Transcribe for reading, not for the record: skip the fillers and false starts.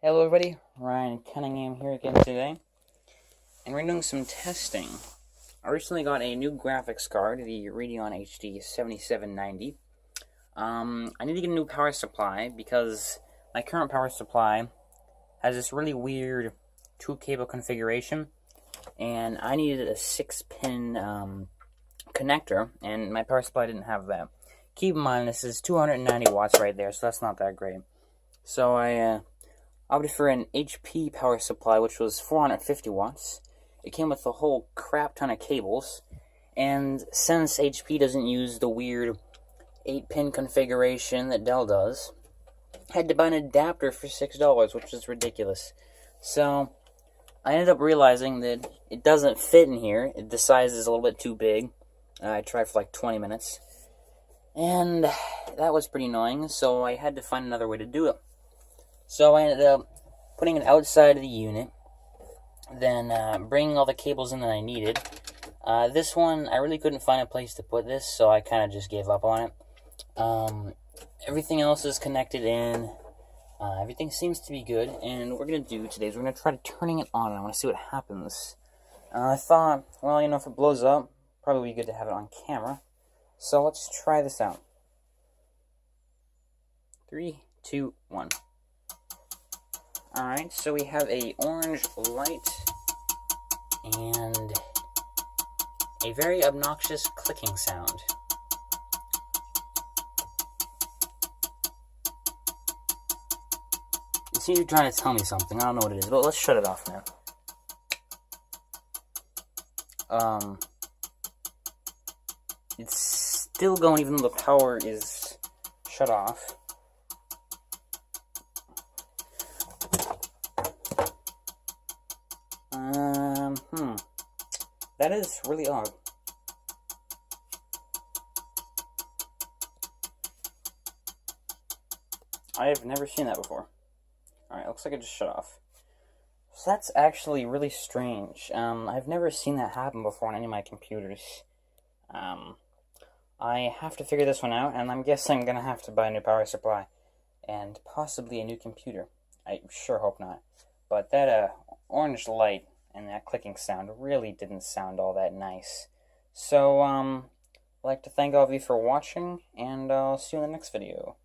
Hello everybody, Ryan Cunningham here again today, and we're doing some testing. I recently got a new graphics card, the Radeon HD 7790. I need to get a new power supply because my current power supply has this really weird 2-cable configuration, and I needed a 6-pin connector, and my power supply didn't have that. Keep in mind, this is 290 watts right there, so that's not that great. So I opted for an HP power supply, which was 450 watts. It came with a whole crap ton of cables, and since HP doesn't use the weird 8-pin configuration that Dell does, I had to buy an adapter for $6, which is ridiculous. So I ended up realizing that it doesn't fit in here. The size is a little bit too big. I tried for like 20 minutes, and that was pretty annoying, so I had to find another way to do it. So I ended up putting it outside of the unit, then bringing all the cables in that I needed. This one, I really couldn't find a place to put this, so I kind of just gave up on it. Everything else is connected in. Everything seems to be good, and what we're going to do today is we're going to try turning it on, and I want to see what happens. I thought, well, if it blows up, probably be good to have it on camera. So let's try this out. 3, 2, 1. Alright, so we have a orange light and a very obnoxious clicking sound. It seems to be trying to tell me something. I don't know what it is, but let's shut it off now. It's still going even though the power is shut off. That is really odd. I have never seen that before. Alright, looks like it just shut off. So that's actually really strange. I've never seen that happen before on any of my computers. I have to figure this one out, and I'm guessing I'm going to have to buy a new power supply. And possibly a new computer. I sure hope not. But that orange light and that clicking sound really didn't sound all that nice. So, I'd like to thank all of you for watching, and I'll see you in the next video.